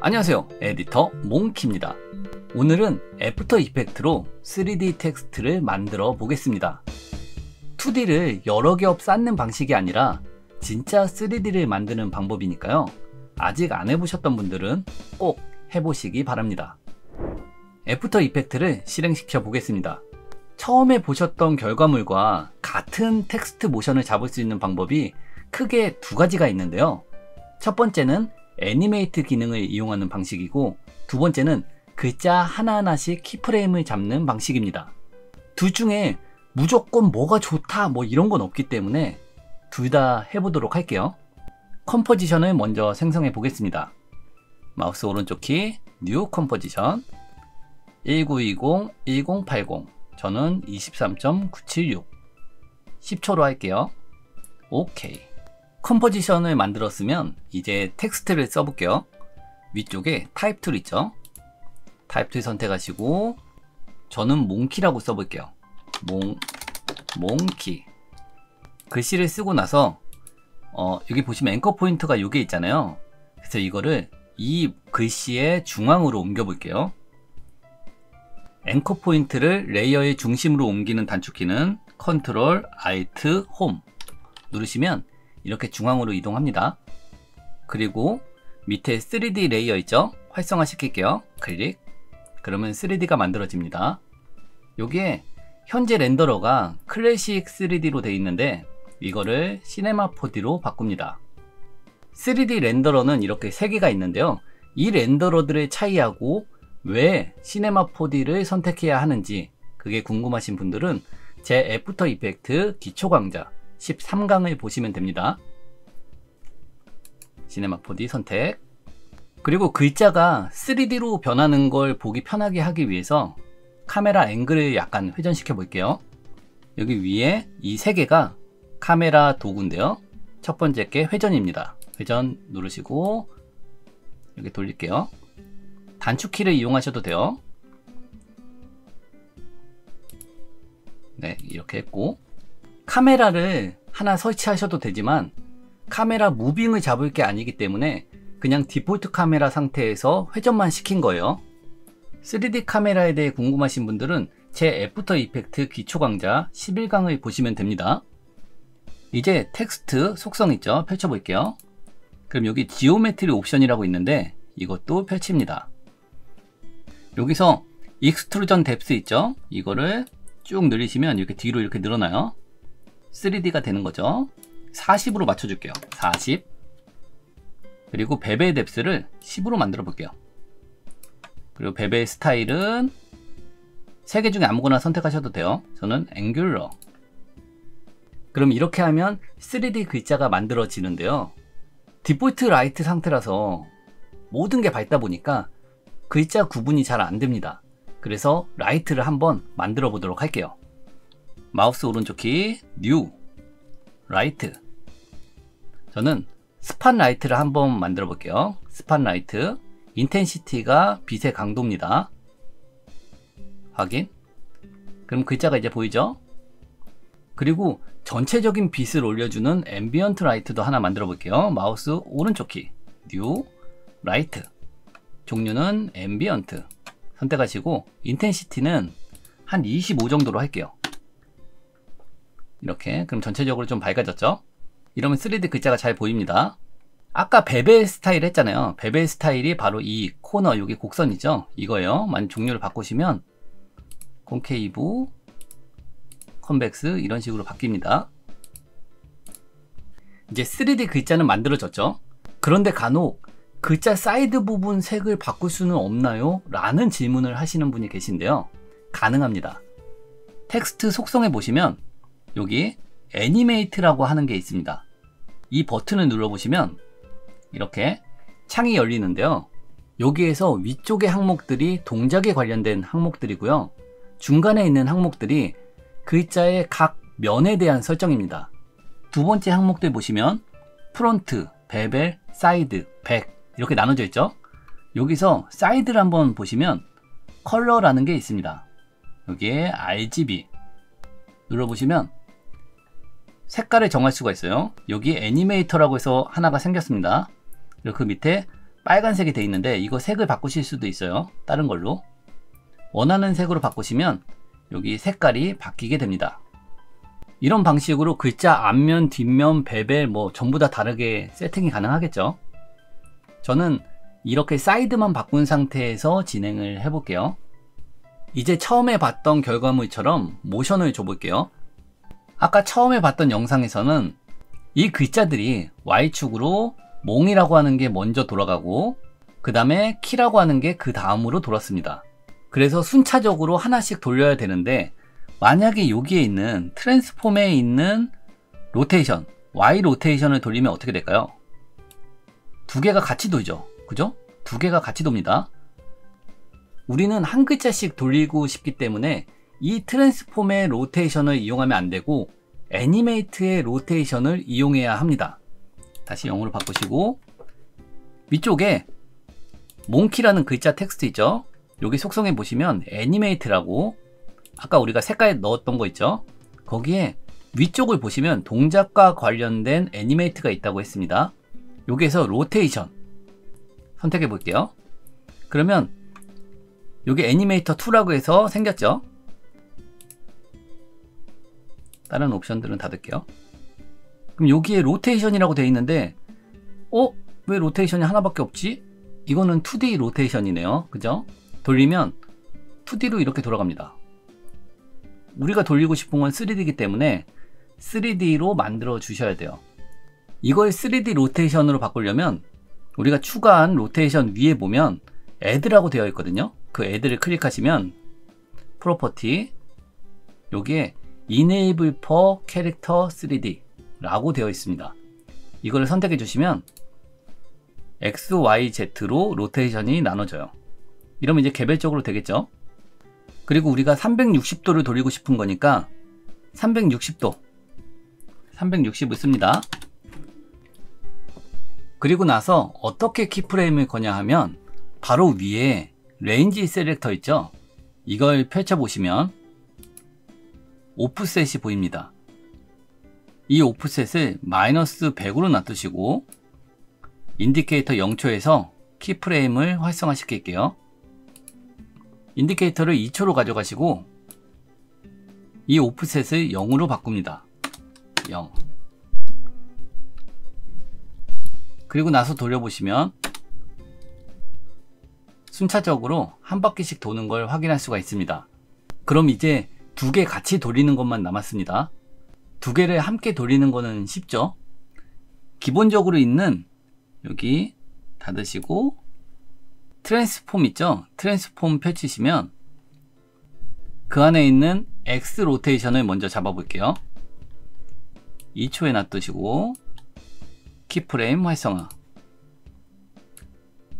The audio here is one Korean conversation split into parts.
안녕하세요, 에디터 몽키입니다. 오늘은 애프터 이펙트로 3D 텍스트를 만들어 보겠습니다. 2D를 여러 겹 쌓는 방식이 아니라 진짜 3D를 만드는 방법이니까요, 아직 안 해보셨던 분들은 꼭 해보시기 바랍니다. 애프터 이펙트를 실행시켜 보겠습니다. 처음에 보셨던 결과물과 같은 텍스트 모션을 잡을 수 있는 방법이 크게 두 가지가 있는데요. 첫 번째는 애니메이트 기능을 이용하는 방식이고, 두 번째는 글자 하나하나씩 키프레임을 잡는 방식입니다. 둘 중에 무조건 뭐가 좋다 이런 건 없기 때문에 둘 다 해보도록 할게요. 컴포지션을 먼저 생성해 보겠습니다. 마우스 오른쪽 키, 뉴 컴포지션, 1920-1080, 저는 23.976, 10초로 할게요. 오케이. 컴포지션을 만들었으면 이제 텍스트를 써볼게요. 위쪽에 타입 툴 있죠? 타입 툴 선택하시고, 저는 몽키라고 써볼게요. 몽키. 글씨를 쓰고 나서 여기 보시면 앵커 포인트가 요게 있잖아요. 그래서 이거를 이 글씨의 중앙으로 옮겨 볼게요. 앵커 포인트를 레이어의 중심으로 옮기는 단축키는 컨트롤 알트 홈 누르시면 이렇게 중앙으로 이동합니다. 그리고 밑에 3D 레이어 있죠? 활성화 시킬게요. 클릭. 그러면 3D가 만들어집니다. 여기에 현재 렌더러가 클래식 3D로 되어 있는데 이거를 시네마 4D로 바꿉니다. 3D 렌더러는 이렇게 3개가 있는데요. 이 렌더러들의 차이하고 왜 시네마 4D를 선택해야 하는지 그게 궁금하신 분들은 제 애프터 이펙트 기초 강좌 13강을 보시면 됩니다. 시네마 4D 선택. 그리고 글자가 3D로 변하는 걸 보기 편하게 하기 위해서 카메라 앵글을 약간 회전시켜 볼게요. 여기 위에 이 3개가 카메라 도구인데요. 첫 번째 게 회전입니다. 회전 누르시고 여기 돌릴게요. 단축키를 이용하셔도 돼요. 네, 이렇게 했고, 카메라를 하나 설치하셔도 되지만 카메라 무빙을 잡을 게 아니기 때문에 그냥 디폴트 카메라 상태에서 회전만 시킨 거예요. 3D 카메라에 대해 궁금하신 분들은 제 애프터 이펙트 기초 강좌 11강을 보시면 됩니다. 이제 텍스트 속성 있죠? 펼쳐 볼게요. 그럼 여기 지오메트리 옵션이라고 있는데 이것도 펼칩니다. 여기서 익스트루전 뎁스 있죠? 이거를 쭉 늘리시면 이렇게 뒤로 이렇게 늘어나요. 3D가 되는 거죠. 40으로 맞춰줄게요. 40. 그리고 베벨 뎁스를 10으로 만들어 볼게요. 그리고 베벨 스타일은 3개 중에 아무거나 선택하셔도 돼요. 저는 앵귤러. 그럼 이렇게 하면 3D 글자가 만들어지는데요. 디폴트 라이트 상태라서 모든 게 밝다 보니까 글자 구분이 잘 안 됩니다. 그래서 라이트를 한번 만들어 보도록 할게요. 마우스 오른쪽 키, 뉴, 라이트. 저는 스팟 라이트를 한번 만들어 볼게요. 스팟 라이트. 인텐시티가 빛의 강도입니다. 확인. 그럼 글자가 이제 보이죠? 그리고 전체적인 빛을 올려주는 앰비언트 라이트도 하나 만들어 볼게요. 마우스 오른쪽 키, 뉴, 라이트. 종류는 앰비언트 선택하시고 인텐시티는 한 25 정도로 할게요. 이렇게. 그럼 전체적으로 좀 밝아졌죠? 이러면 3D 글자가 잘 보입니다. 아까 베벨 스타일 했잖아요. 베벨 스타일이 바로 이 코너, 여기 곡선이죠? 이거예요. 만약 종류를 바꾸시면 콘케이브, 컨벡스 이런 식으로 바뀝니다. 이제 3D 글자는 만들어졌죠? 그런데 간혹 글자 사이드 부분 색을 바꿀 수는 없나요? 라는 질문을 하시는 분이 계신데요. 가능합니다. 텍스트 속성에 보시면 여기 애니메이트라고 하는 게 있습니다. 이 버튼을 눌러보시면 이렇게 창이 열리는데요. 여기에서 위쪽의 항목들이 동작에 관련된 항목들이고요. 중간에 있는 항목들이 글자의 각 면에 대한 설정입니다. 두 번째 항목들 보시면 프론트, 베벨, 사이드, 백 이렇게 나눠져 있죠. 여기서 사이드를 한번 보시면 컬러라는 게 있습니다. 여기에 RGB 눌러보시면 색깔을 정할 수가 있어요. 여기 애니메이터라고 해서 하나가 생겼습니다. 그리고 그 밑에 빨간색이 돼 있는데 이거 색을 바꾸실 수도 있어요. 다른 걸로. 원하는 색으로 바꾸시면 여기 색깔이 바뀌게 됩니다. 이런 방식으로 글자 앞면, 뒷면, 베벨 뭐 전부 다 다르게 세팅이 가능하겠죠. 저는 이렇게 사이드만 바꾼 상태에서 진행을 해 볼게요. 이제 처음에 봤던 결과물처럼 모션을 줘 볼게요. 아까 처음에 봤던 영상에서는 이 글자들이 Y축으로 몽이라고 하는 게 먼저 돌아가고 그 다음에 키라고 하는 게 그 다음으로 돌았습니다. 그래서 순차적으로 하나씩 돌려야 되는데 만약에 여기에 있는 트랜스폼에 있는 로테이션, Y 로테이션을 돌리면 어떻게 될까요? 두 개가 같이 돌죠. 그죠? 두 개가 같이 돕니다. 우리는 한 글자씩 돌리고 싶기 때문에 이 트랜스폼의 로테이션을 이용하면 안 되고 애니메이트의 로테이션을 이용해야 합니다. 다시 0으로 바꾸시고 위쪽에 몽키라는 글자 텍스트 있죠? 여기 속성에 보시면 애니메이트라고 아까 우리가 색깔 넣었던 거 있죠? 거기에 위쪽을 보시면 동작과 관련된 애니메이트가 있다고 했습니다. 여기에서 로테이션 선택해 볼게요. 그러면 여기 애니메이터 2라고 해서 생겼죠? 다른 옵션들은 닫을게요. 그럼 여기에 로테이션이라고 되어 있는데 왜 로테이션이 하나밖에 없지? 이거는 2D 로테이션이네요. 그죠? 돌리면 2D로 이렇게 돌아갑니다. 우리가 돌리고 싶은 건 3D이기 때문에 3D로 만들어 주셔야 돼요. 이걸 3D 로테이션으로 바꾸려면 우리가 추가한 로테이션 위에 보면 Add라고 되어 있거든요. 그 Add를 클릭하시면 프로퍼티 여기에 Enable for Character 3D 라고 되어 있습니다. 이걸 선택해 주시면 X, Y, Z로 로테이션이 나눠져요. 이러면 이제 개별적으로 되겠죠. 그리고 우리가 360도를 돌리고 싶은 거니까 360을 씁니다. 그리고 나서 어떻게 키프레임을 거냐 하면 바로 위에 레인지 셀렉터 있죠. 이걸 펼쳐 보시면 오프셋이 보입니다. 이 오프셋을 마이너스 100으로 놔두시고 인디케이터 0초에서 키프레임을 활성화 시킬게요. 인디케이터를 2초로 가져가시고 이 오프셋을 0으로 바꿉니다. 0. 그리고 나서 돌려보시면 순차적으로 한 바퀴씩 도는 걸 확인할 수가 있습니다. 그럼 이제 두 개 같이 돌리는 것만 남았습니다. 두 개를 함께 돌리는 거는 쉽죠. 기본적으로 있는 여기 닫으시고 트랜스폼 있죠? 트랜스폼 펼치시면 그 안에 있는 X 로테이션을 먼저 잡아 볼게요. 2초에 놔두시고 키프레임 활성화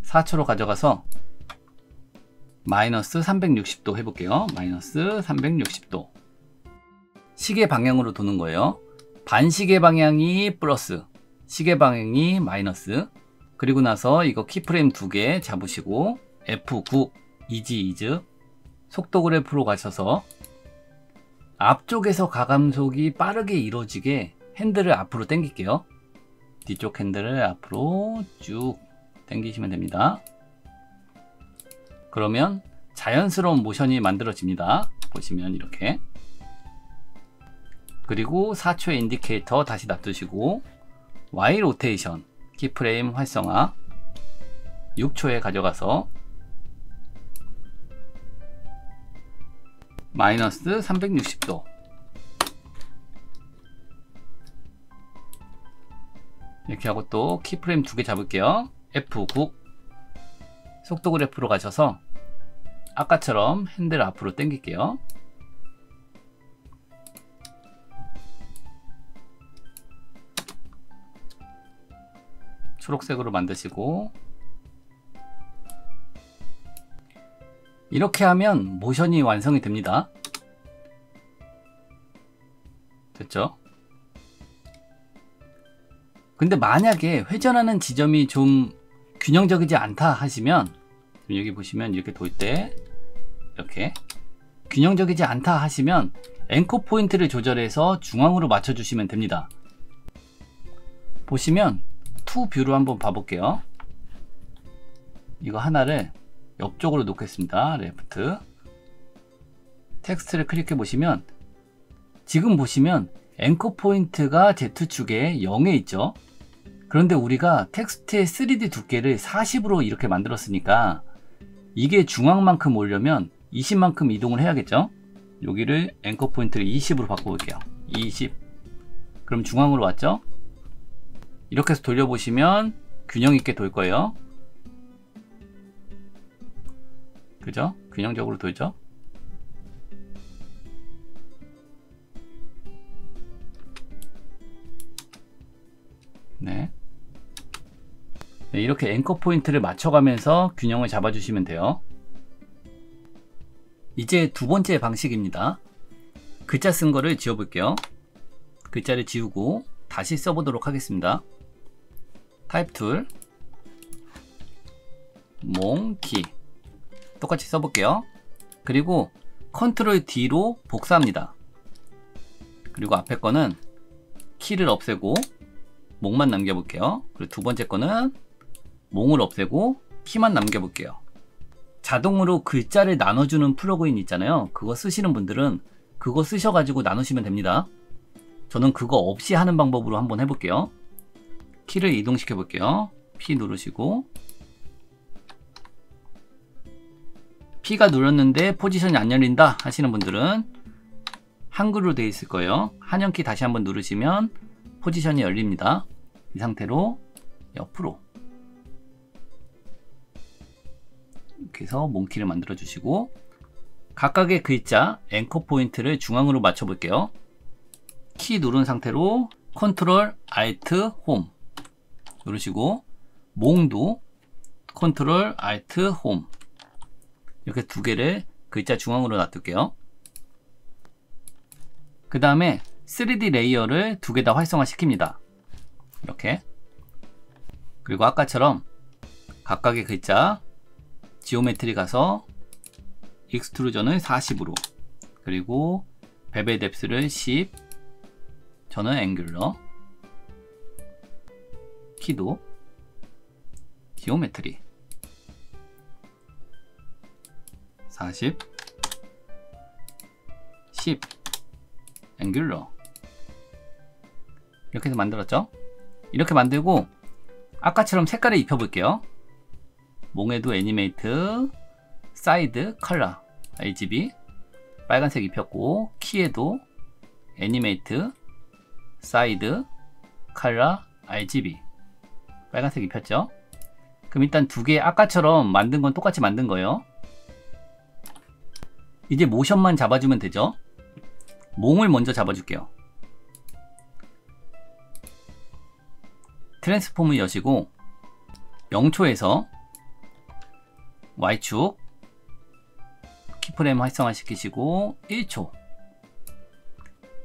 4초로 가져가서 마이너스 360도 해볼게요. 마이너스 360도 시계 방향으로 도는 거예요. 반시계 방향이 플러스, 시계 방향이 마이너스. 그리고 나서 이거 키프레임 2개 잡으시고 F9 이즈 속도 그래프로 가셔서 앞쪽에서 가감속이 빠르게 이루어지게 핸들을 앞으로 당길게요. 뒤쪽 핸들을 앞으로 쭉 당기시면 됩니다. 그러면 자연스러운 모션이 만들어집니다. 보시면 이렇게. 그리고 4초의 인디케이터 다시 놔두시고 Y 로테이션 키프레임 활성화 6초에 가져가서 마이너스 360도 이렇게 하고 또 키프레임 2개 잡을게요. F9 속도 그래프로 가셔서 아까처럼 핸들 앞으로 당길게요. 초록색으로 만드시고 이렇게 하면 모션이 완성이 됩니다. 됐죠? 근데 만약에 회전하는 지점이 좀 균형적이지 않다 하시면 여기 보시면 이렇게 돌 때 이렇게 균형적이지 않다 하시면 앵커 포인트를 조절해서 중앙으로 맞춰 주시면 됩니다. 보시면 투 뷰로 한번 봐볼게요. 이거 하나를 옆쪽으로 놓겠습니다. 레프트. 텍스트를 클릭해 보시면 지금 보시면 앵커 포인트가 Z축에 0에 있죠. 그런데 우리가 텍스트의 3D 두께를 40으로 이렇게 만들었으니까 이게 중앙만큼 오려면 20만큼 이동을 해야겠죠. 여기를 앵커 포인트를 20으로 바꿔볼게요. 20. 그럼 중앙으로 왔죠. 이렇게 해서 돌려보시면 균형 있게 돌 거예요. 그죠? 균형적으로 돌죠. 네. 네, 이렇게 앵커 포인트를 맞춰가면서 균형을 잡아주시면 돼요. 이제 두 번째 방식입니다. 글자 쓴 거를 지워볼게요. 글자를 지우고 다시 써보도록 하겠습니다. 타입 툴, 몽키 똑같이 써볼게요. 그리고 컨트롤 D로 복사합니다. 그리고 앞에 거는 키를 없애고 몽만 남겨볼게요. 그리고 두 번째 거는 몽을 없애고 키만 남겨볼게요. 자동으로 글자를 나눠주는 플러그인 있잖아요. 그거 쓰시는 분들은 그거 쓰셔가지고 나누시면 됩니다. 저는 그거 없이 하는 방법으로 한번 해볼게요. 키를 이동시켜 볼게요. P 누르시고 P가 눌렀는데 포지션이 안 열린다 하시는 분들은 한글로 되어 있을 거예요. 한영키 다시 한번 누르시면 포지션이 열립니다. 이 상태로 옆으로 이렇게 해서 몽키를 만들어 주시고 각각의 글자 앵커 포인트를 중앙으로 맞춰 볼게요. 키 누른 상태로 컨트롤 알트 홈 누르시고 몽도 컨트롤 알트 홈 이렇게 두 개를 글자 중앙으로 놔둘게요. 그 다음에 3D 레이어를 두 개 다 활성화 시킵니다. 이렇게. 그리고 아까처럼 각각의 글자 지오메트리 가서 익스트루전을 40으로 그리고 베벨 뎁스를 10 저는 앵귤러 키도 지오메트리 40 10 앵귤러 이렇게 해서 만들었죠. 이렇게 만들고 아까처럼 색깔을 입혀 볼게요. 몽에도 애니메이트 사이드 컬러 RGB 빨간색 입혔고 키에도 애니메이트 사이드 컬러 RGB 빨간색 입혔죠. 그럼 일단 두 개 아까처럼 만든 건 똑같이 만든 거예요. 이제 모션만 잡아주면 되죠. 몽을 먼저 잡아줄게요. 트랜스폼을 여시고 0초에서 Y축 키프레임 활성화 시키시고 1초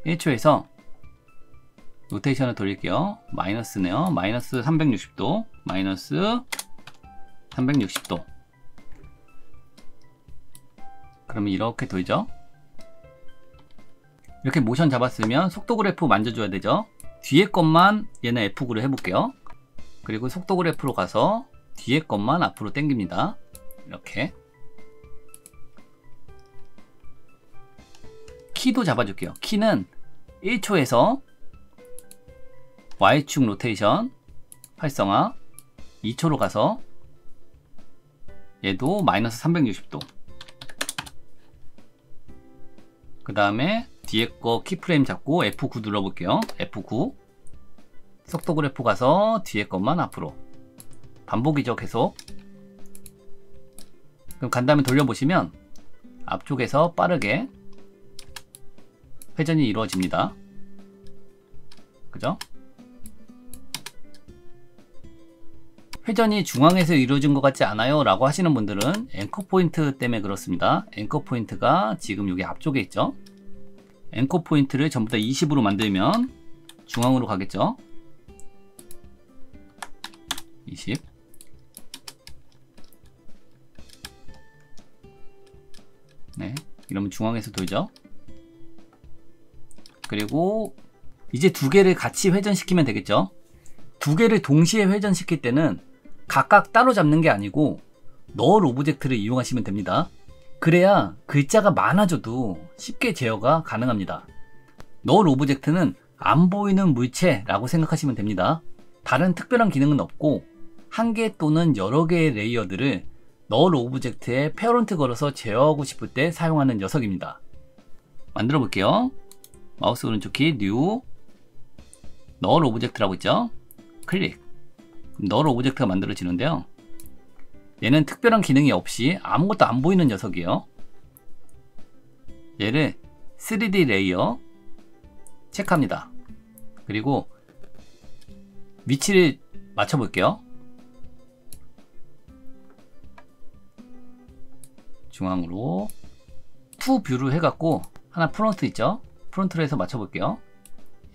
1초에서 로테이션을 돌릴게요. 마이너스네요. 마이너스 360도 마이너스 360도 그러면 이렇게 돌죠. 이렇게 모션 잡았으면 속도 그래프 만져줘야 되죠. 뒤에 것만 얘는 F9로 해볼게요. 그리고 속도 그래프로 가서 뒤에 것만 앞으로 당깁니다. 이렇게 키도 잡아줄게요. 키는 1초에서 Y축 로테이션 활성화 2초로 가서 얘도 마이너스 360도 그 다음에 뒤에 거 키프레임 잡고 F9 눌러볼게요. F9 속도 그래프 가서 뒤에 것만 앞으로 반복이죠. 계속. 그럼 간 다음에 돌려보시면 앞쪽에서 빠르게 회전이 이루어집니다. 그죠? 회전이 중앙에서 이루어진 것 같지 않아요? 라고 하시는 분들은 앵커 포인트 때문에 그렇습니다. 앵커 포인트가 지금 여기 앞쪽에 있죠. 앵커 포인트를 전부 다 20으로 만들면 중앙으로 가겠죠. 20 네, 이러면 중앙에서 돌죠. 그리고 이제 두 개를 같이 회전시키면 되겠죠. 두 개를 동시에 회전시킬 때는 각각 따로 잡는 게 아니고 널 오브젝트를 이용하시면 됩니다. 그래야 글자가 많아져도 쉽게 제어가 가능합니다. 널 오브젝트는 안 보이는 물체라고 생각하시면 됩니다. 다른 특별한 기능은 없고 한 개 또는 여러 개의 레이어들을 널 오브젝트에 페어런트 걸어서 제어하고 싶을 때 사용하는 녀석입니다. 만들어 볼게요. 마우스 오른쪽 키 뉴 널 오브젝트라고 있죠. 클릭. 널 오브젝트가 만들어지는데요. 얘는 특별한 기능이 없이 아무것도 안 보이는 녀석이에요. 얘를 3D 레이어 체크합니다. 그리고 위치를 맞춰 볼게요. 중앙으로 투 뷰를 해갖고 하나 프론트 있죠? 프론트로 해서 맞춰 볼게요.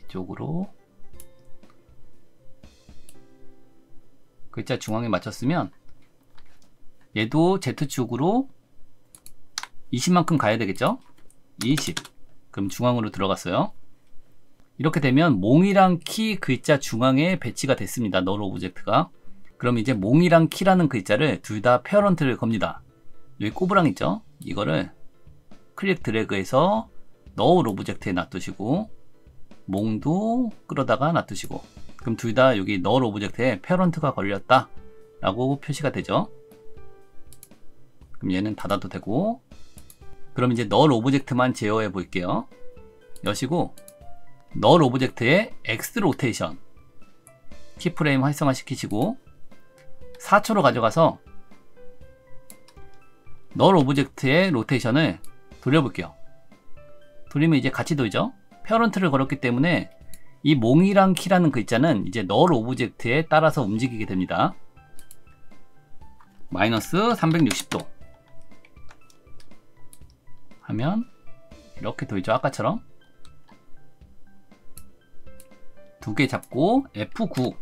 이쪽으로 글자 중앙에 맞췄으면 얘도 Z축으로 20만큼 가야 되겠죠? 20. 그럼 중앙으로 들어갔어요. 이렇게 되면 몽이랑 키 글자 중앙에 배치가 됐습니다. 널 오브젝트가. 그럼 이제 몽이랑 키라는 글자를 둘 다 페어런트를 겁니다. 여기 꼬부랑 있죠? 이거를 클릭 드래그해서 널 오브젝트에 놔두시고 몽도 끌어다가 놔두시고 그럼 둘 다 여기 널 오브젝트에 페어런트가 걸렸다 라고 표시가 되죠. 그럼 얘는 닫아도 되고 그럼 이제 널 오브젝트만 제어해 볼게요. 여시고 널 오브젝트의 X 로테이션 키프레임 활성화 시키시고 4초로 가져가서 널 오브젝트의 로테이션을 돌려볼게요. 돌리면 이제 같이 돌죠. 페어런트를 걸었기 때문에 이 몽이랑 키라는 글자는 이제 널 오브젝트에 따라서 움직이게 됩니다. 마이너스 360도 하면 이렇게 돌죠. 아까처럼 두 개 잡고 F9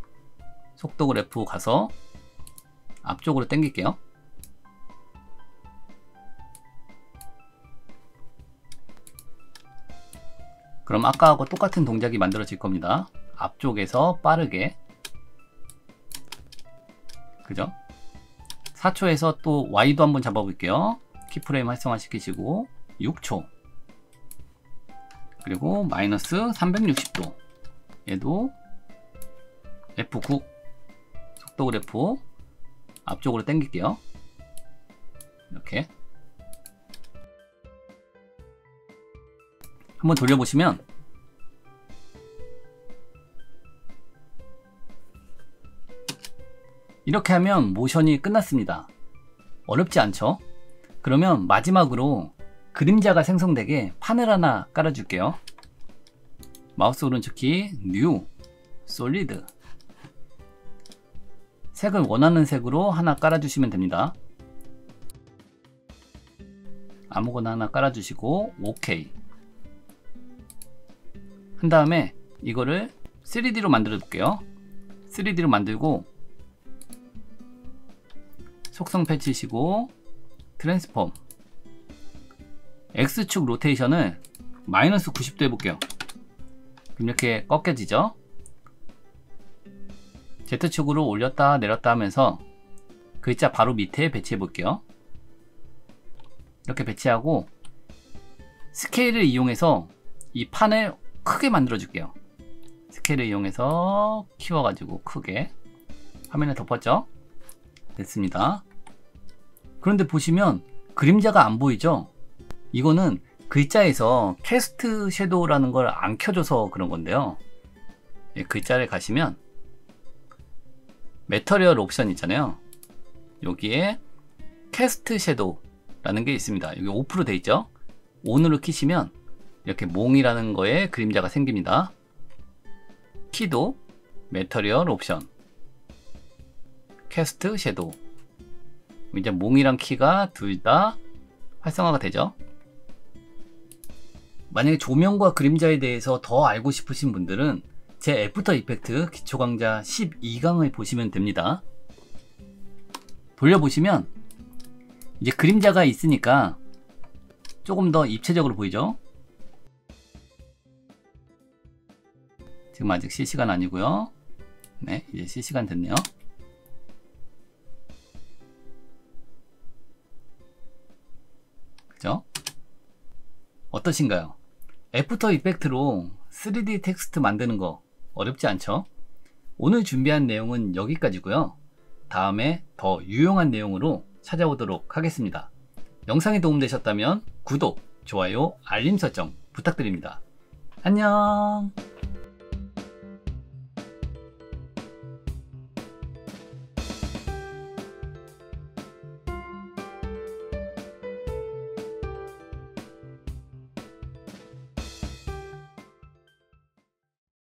속도 그래프 가서 앞쪽으로 당길게요. 그럼 아까하고 똑같은 동작이 만들어질 겁니다. 앞쪽에서 빠르게 그죠? 4초에서 또 Y도 한번 잡아볼게요. 키프레임 활성화 시키시고 6초 그리고 마이너스 360도 얘도 F9 속도 그래프 앞쪽으로 당길게요. 이렇게 한번 돌려보시면 이렇게 하면 모션이 끝났습니다. 어렵지 않죠? 그러면 마지막으로 그림자가 생성되게 판을 하나 깔아줄게요. 마우스 오른쪽 키 뉴 솔리드 색을 원하는 색으로 하나 깔아주시면 됩니다. 아무거나 하나 깔아주시고 OK 한 다음에 이거를 3D로 만들어 볼게요. 3D로 만들고 속성 펼치시고 트랜스폼 X축 로테이션을 마이너스 90도 해볼게요. 그럼 이렇게 꺾여지죠. Z축으로 올렸다 내렸다 하면서 글자 바로 밑에 배치해 볼게요. 이렇게 배치하고 스케일을 이용해서 이 판을 크게 만들어 줄게요. 스케일을 이용해서 키워가지고 크게 화면에 덮었죠. 됐습니다. 그런데 보시면 그림자가 안 보이죠? 이거는 글자에서 캐스트 섀도우라는 걸 안 켜줘서 그런 건데요. 예, 글자를 가시면 매터리얼 옵션 있잖아요. 여기에 캐스트 섀도우라는 게 있습니다. 여기 오프로 돼 있죠? ON으로 키시면 이렇게 몽이라는 거에 그림자가 생깁니다. 키도 매터리얼 옵션 캐스트 섀도우 이제 몽이랑 키가 둘 다 활성화가 되죠. 만약에 조명과 그림자에 대해서 더 알고 싶으신 분들은 제 애프터 이펙트 기초 강좌 12강을 보시면 됩니다. 돌려보시면 이제 그림자가 있으니까 조금 더 입체적으로 보이죠. 지금 아직 실시간 아니고요. 네, 이제 실시간 됐네요. 그죠? 어떠신가요? 애프터 이펙트로 3D 텍스트 만드는 거 어렵지 않죠? 오늘 준비한 내용은 여기까지고요. 다음에 더 유용한 내용으로 찾아오도록 하겠습니다. 영상이 도움되셨다면 구독, 좋아요, 알림 설정 부탁드립니다. 안녕.